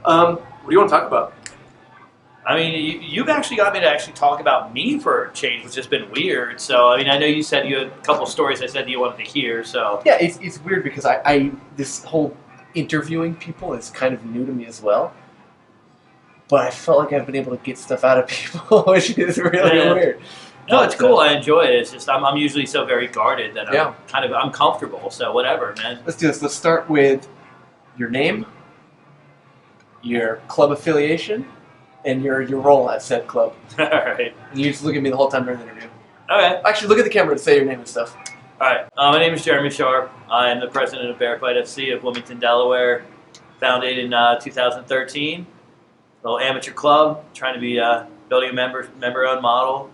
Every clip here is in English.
What do you want to talk about? I mean, you've actually got me to actually talk about me for a change, which has been weird. So, I mean, I know you said you had a couple stories I said you wanted to hear. So, Yeah, it's weird because I this whole interviewing people is kind of new to me as well. But I felt like I've been able to get stuff out of people, which is really weird. No, it's cool. I enjoy it. It's just I'm usually so very guarded that I'm comfortable. So whatever, man. Let's do this. Let's start with your name, your club affiliation, and your role at said club. All right. And you just look at me the whole time during the interview. Okay. Actually, look at the camera to say your name and stuff. All right. My name is Jeremy Sharpe. I am the president of Bearfight FC of Wilmington, Delaware. Founded in 2013. A little amateur club, trying to be building a member-owned model,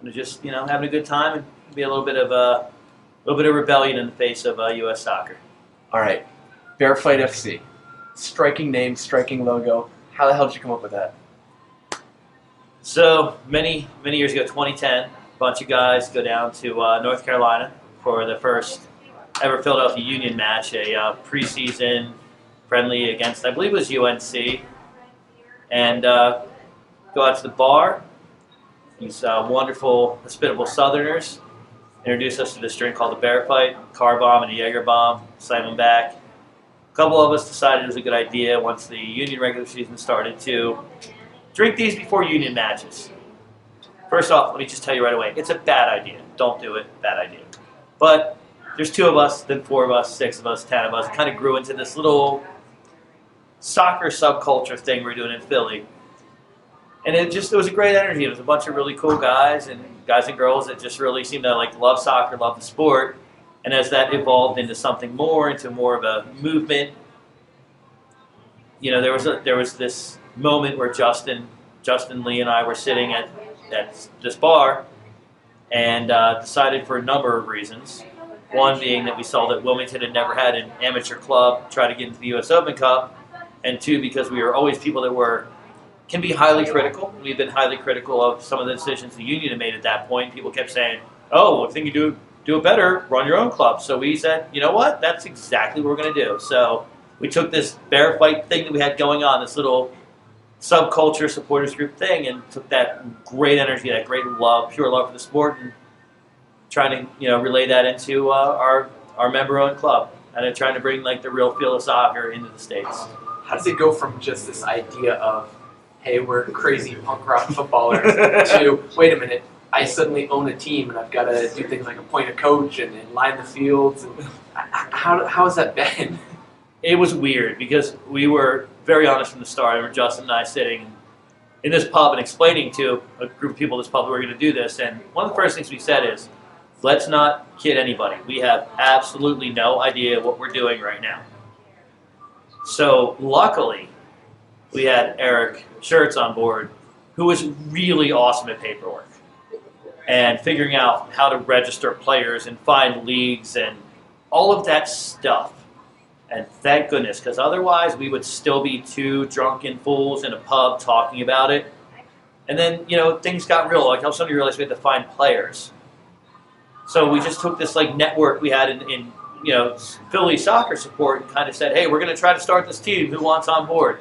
and just having a good time and be a little bit of rebellion in the face of U.S. soccer. All right, Bearfight FC, striking name, striking logo. How the hell did you come up with that? So many years ago, 2010, a bunch of guys go down to North Carolina for the first ever Philadelphia Union match, a preseason friendly against, I believe it was UNC. And go out to the bar. These wonderful, hospitable Southerners introduced us to this drink called the Bearfight, car bomb and a Jaeger bomb, slam them back. A couple of us decided it was a good idea once the Union regular season started to drink these before Union matches. First off, let me just tell you right away, it's a bad idea. Don't do it, bad idea. But there's 2 of us, then 4 of us, 6 of us, 10 of us. It kind of grew into this little soccer subculture thing we're doing in Philly. And it was a great energy. It was a bunch of really cool guys and girls that just really seemed to love soccer, love the sport. And as that evolved into something more, into more of a movement, there was this moment where Justin Lee and I were sitting at this bar and decided for a number of reasons. One being that we saw that Wilmington had never had an amateur club try to get into the U.S. Open Cup. And 2, because we were always people that can be highly critical. We've been highly critical of some of the decisions the union had made at that point. People kept saying, "Oh, I think you do it better, run your own club." So we said, you know what? That's exactly what we're going to do. So we took this bear fight thing that we had going on, this little subculture supporters group thing, and took that great energy, that great love, pure love for the sport, and trying to relay that into our member-owned club, and then trying to bring the real feel of soccer into the States. How does it go from just this idea of, hey, we're crazy punk rock footballers, to, wait a minute, I suddenly own a team and I've got to do things like appoint a coach and line the fields? And how has that been? It was weird because we were very honest from the start. I remember Justin and I sitting in this pub and explaining to a group of people in this pub that we're going to do this. And one of the first things we said is, let's not kid anybody. We have absolutely no idea what we're doing right now. So luckily, we had Eric Schertz on board, who was really awesome at paperwork and figuring out how to register players and find leagues and all of that stuff. And thank goodness, because otherwise we would still be 2 drunken fools in a pub talking about it. And then, things got real. All of a sudden you realized we had to find players. So we just took this network we had in Philly soccer support and kind of said, hey, we're going to try to start this team. Who wants on board?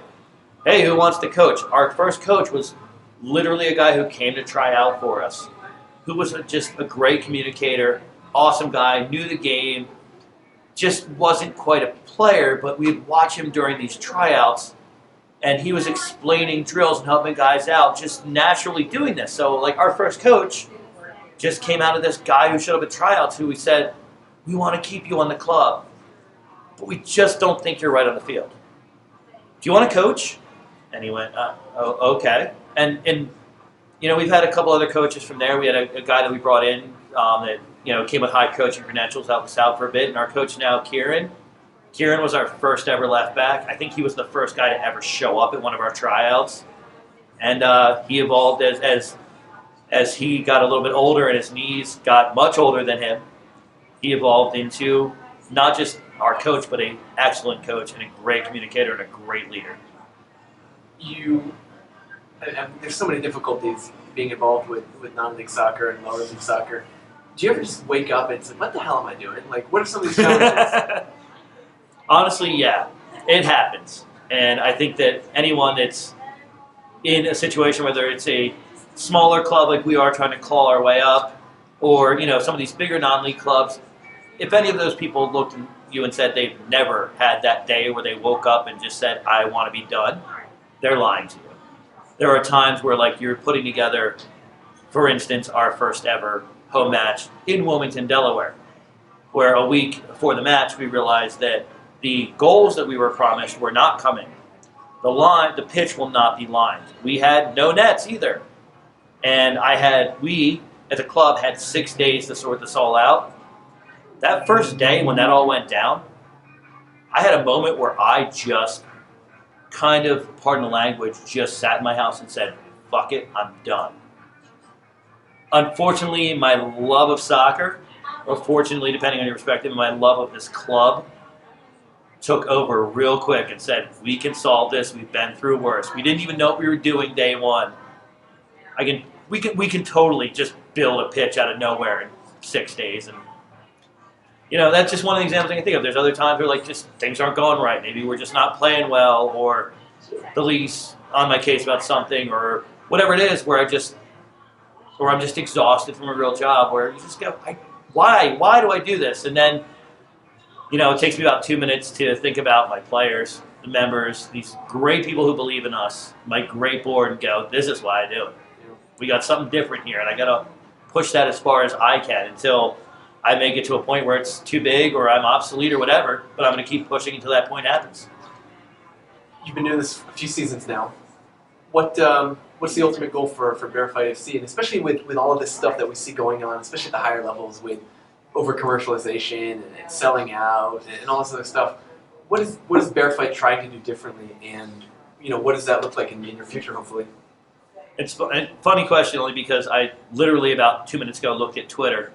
Hey, who wants to coach? Our first coach was literally a guy who came to try out for us, who was just a great communicator, awesome guy, knew the game, just wasn't quite a player, but we'd watch him during these tryouts, and he was explaining drills and helping guys out, just naturally doing this. So, our first coach just came out of this guy who showed up at tryouts who we said, we want to keep you on the club, but we just don't think you're right on the field. Do you want to coach? And he went, okay. And we've had a couple other coaches from there. We had a guy that we brought in that came with high coaching credentials, helped us out for a bit. And our coach now, Kieran was our first ever left back. I think he was the first guy to ever show up at one of our tryouts. And he evolved as he got a little bit older and his knees got much older than him. He evolved into not just our coach, but an excellent coach and a great communicator and a great leader. There's so many difficulties being involved with non-league soccer and lower league soccer. Do you ever just wake up and say, what the hell am I doing? What are some of these challenges? Honestly, yeah, it happens. And I think that anyone that's in a situation, whether it's a smaller club like we are trying to claw our way up, or some of these bigger non-league clubs, if any of those people looked at you and said they've never had that day where they woke up and just said, I want to be done, they're lying to you. There are times where, like, you're putting together, for instance, our first ever home match in Wilmington, Delaware, where a week before the match we realized that the goals that we were promised were not coming. The pitch will not be lined. We had no nets either. And we, as a club, had 6 days to sort this all out. That first day when that all went down, I had a moment where I just kind of, pardon the language, just sat in my house and said, fuck it, I'm done. Unfortunately, my love of soccer, or fortunately, depending on your perspective, my love of this club took over real quick and said, we can solve this. We've been through worse. We didn't even know what we were doing day one. We can totally just build a pitch out of nowhere in 6 days. And, that's just one of the examples I can think of. There's other times where, like, just things aren't going right. Maybe we're just not playing well, or the league's on my case about something, or whatever it is, where I'm just exhausted from a real job, where you just go, why do I do this? And then, it takes me about 2 minutes to think about my players, the members, these great people who believe in us, my great board, and go, this is why I do it. We got something different here, and I got to push that as far as I can until I make it to a point where it's too big or I'm obsolete or whatever, but I'm going to keep pushing until that point happens. You've been doing this a few seasons now. What's the ultimate goal for Bearfight FC, and especially with all of this stuff that we see going on, especially at the higher levels with over-commercialization and selling out and all this other stuff? What is Bearfight trying to do differently, and what does that look like in your future, hopefully? It's a funny question, only because I literally about 2 minutes ago looked at Twitter,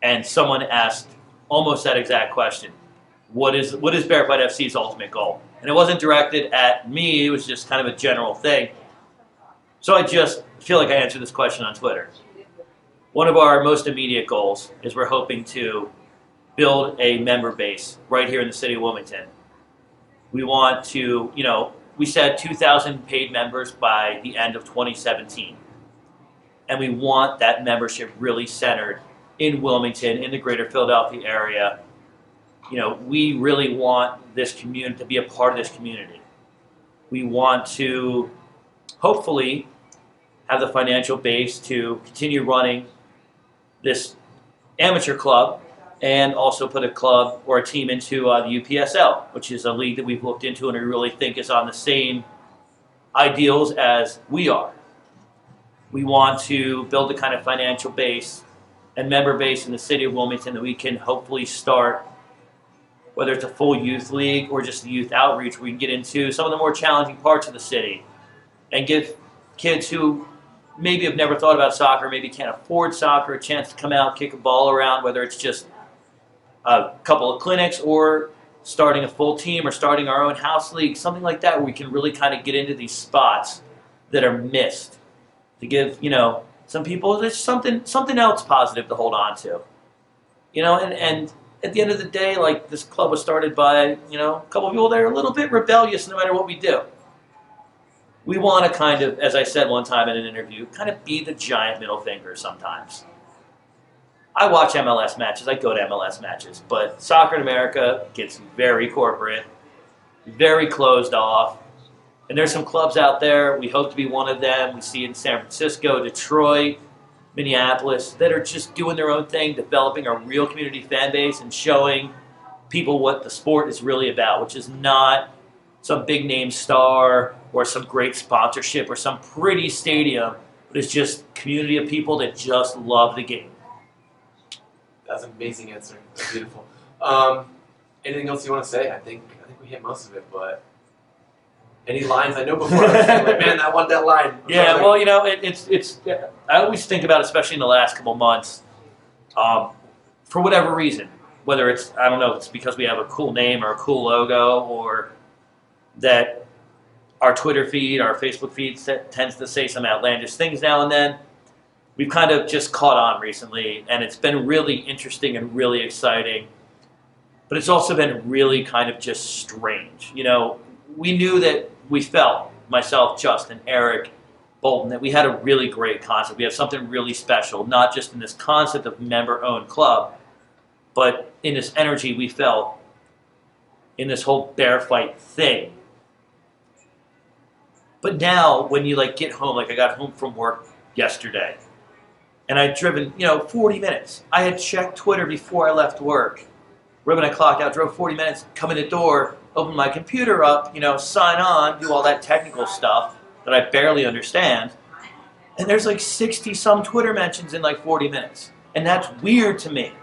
and someone asked almost that exact question. What is Bearfight FC's ultimate goal? And it wasn't directed at me, it was just kind of a general thing. So I just feel like I answered this question on Twitter. One of our most immediate goals is we're hoping to build a member base right here in the city of Wilmington. We want to, we said 2,000 paid members by the end of 2017. And we want that membership really centered in Wilmington, in the greater Philadelphia area. We really want this community to be a part of this community. We want to hopefully have the financial base to continue running this amateur club, and also put a club or a team into the UPSL, which is a league that we've looked into and we really think is on the same ideals as we are. We want to build the kind of financial base and member base in the city of Wilmington that we can hopefully start, whether it's a full youth league or just the youth outreach, we can get into some of the more challenging parts of the city and give kids who maybe have never thought about soccer, maybe can't afford soccer, a chance to come out, kick a ball around, whether it's just a couple of clinics or starting a full team or starting our own house league, something like that, where we can really kind of get into these spots that are missed to give, some people there's something else positive to hold on to. And at the end of the day, like, this club was started by, a couple of people that are a little bit rebellious no matter what we do. We want to kind of, as I said one time in an interview, kind of be the giant middle finger sometimes. I watch MLS matches, I go to MLS matches, but soccer in America gets very corporate, very closed off, and there's some clubs out there, we hope to be one of them, we see in San Francisco, Detroit, Minneapolis, that are just doing their own thing, developing a real community fan base and showing people what the sport is really about, which is not some big name star or some great sponsorship or some pretty stadium, but it's just community of people that just love the game. That's an amazing answer. That's beautiful. Anything else you want to say? I think we hit most of it, but any lines? I know before I was like, man, I want that line. Yeah, well, it's. I always think about, especially in the last couple months, for whatever reason, whether it's, I don't know, it's because we have a cool name or a cool logo, or that our Twitter feed, our Facebook feed tends to say some outlandish things now and then. We've kind of just caught on recently, and it's been really interesting and really exciting. But it's also been really kind of just strange. we knew that we felt, myself, Justin, Eric, Bolton, that we had a really great concept. We have something really special, not just in this concept of member-owned club, but in this energy we felt in this whole Bearfight thing. But now, when you get home, I got home from work yesterday, and I'd driven 40 minutes. I had checked Twitter before I left work. Right when I clocked out, drove 40 minutes, come in the door, open my computer up, sign on, do all that technical stuff that I barely understand. And there's 60-some Twitter mentions in 40 minutes. And that's weird to me.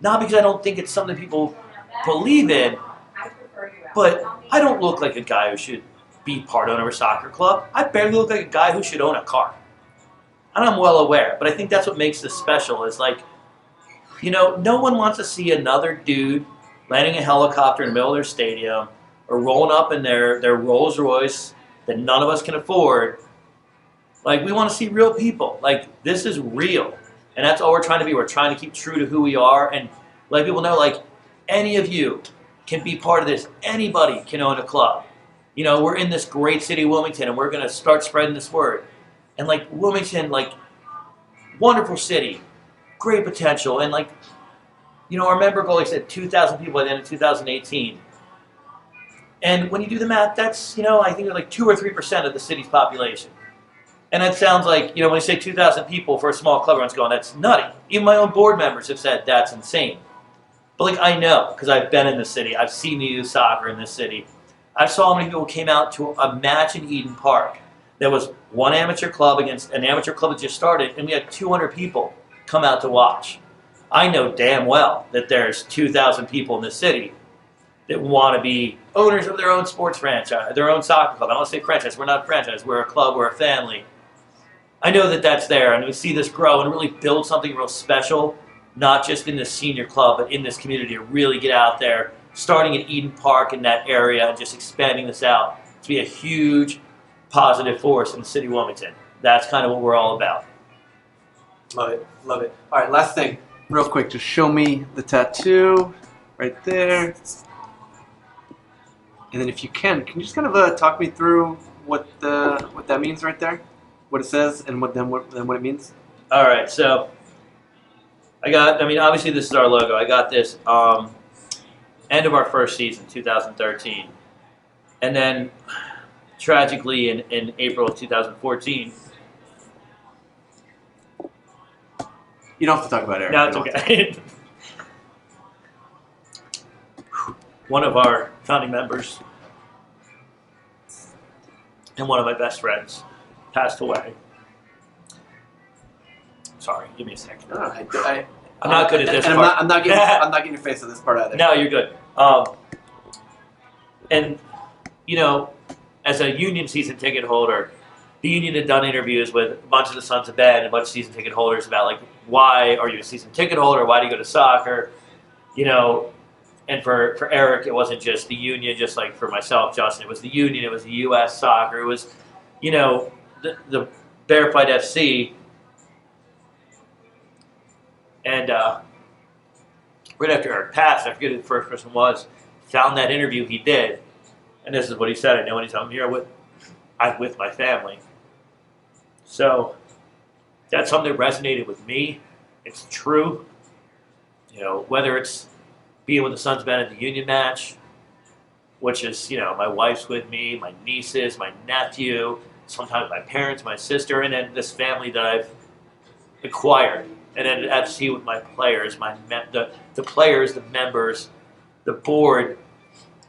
Not because I don't think it's something people believe in, but I don't look like a guy who should be part owner of a soccer club. I barely look like a guy who should own a car. And I'm well aware, but I think that's what makes this special is no one wants to see another dude landing a helicopter in the middle of their stadium or rolling up in their Rolls Royce that none of us can afford. We want to see real people. This is real. And that's all we're trying to be. We're trying to keep true to who we are and let people know, any of you can be part of this. Anybody can own a club. We're in this great city, Wilmington, and we're going to start spreading this word. And, Wilmington, wonderful city, great potential. And, our member goal, said 2,000 people by the end of 2018. And when you do the math, that's, I think it's 2 or 3% of the city's population. And that sounds when you say 2,000 people for a small club, everyone's going, that's nutty. Even my own board members have said that's insane. But I know, because I've been in the city. I've seen the youth soccer in this city. I saw how many people came out to a match in Eden Park. There was one amateur club against an amateur club that just started, and we had 200 people come out to watch. I know damn well that there's 2,000 people in the city that want to be owners of their own sports franchise, their own soccer club. I don't want to say franchise. We're not a franchise. We're a club. We're a family. I know that that's there, and we see this grow and really build something real special, not just in this senior club, but in this community to really get out there, starting at Eden Park in that area and just expanding this out to be a huge positive force in the city of Wilmington. That's kind of what we're all about. Love it. Love it. All right, last thing. Real quick, just show me the tattoo right there. And then if you can you just kind of talk me through what that means right there? What it says and what it means? All right, so obviously this is our logo. I got this end of our first season, 2013. And then tragically in April of 2014. You don't have to talk about Eric. No, it's okay. One of our founding members and one of my best friends passed away. Sorry, give me a second. No, I'm not good at this and part. I'm not getting your face on this part either. No, you're good. And as a union season ticket holder, the union had done interviews with a bunch of the Sons of Ben and a bunch of season ticket holders about why are you a season ticket holder? Why do you go to soccer? And for Eric, it wasn't just the union, just like for myself, Justin, it was the union, it was the U.S. soccer, it was, the Bearfight FC. And right after Eric passed, I forget who the first person was, found that interview he did, and this is what he said. I know when he's I'm here with my family. So that's something that resonated with me. It's true. Whether it's being with the Sons of Ben at the Union match, which is, my wife's with me, my nieces, my nephew, sometimes my parents, my sister, and then this family that I've acquired. And then at FC with my players, the players, the members, the board,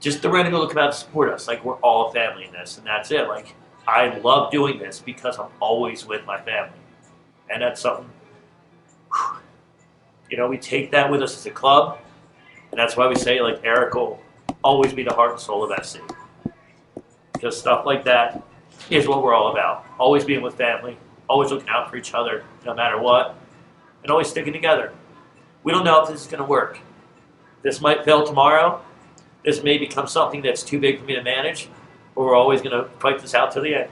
just the random people who come out to support us. We're all a family in this, and that's it. I love doing this because I'm always with my family. And that's something, we take that with us as a club, and that's why we say, Eric will always be the heart and soul of FC. Because stuff like that is what we're all about. Always being with family, always looking out for each other, no matter what, and always sticking together. We don't know if this is going to work. This might fail tomorrow. This may become something that's too big for me to manage, but we're always going to fight this out to the end.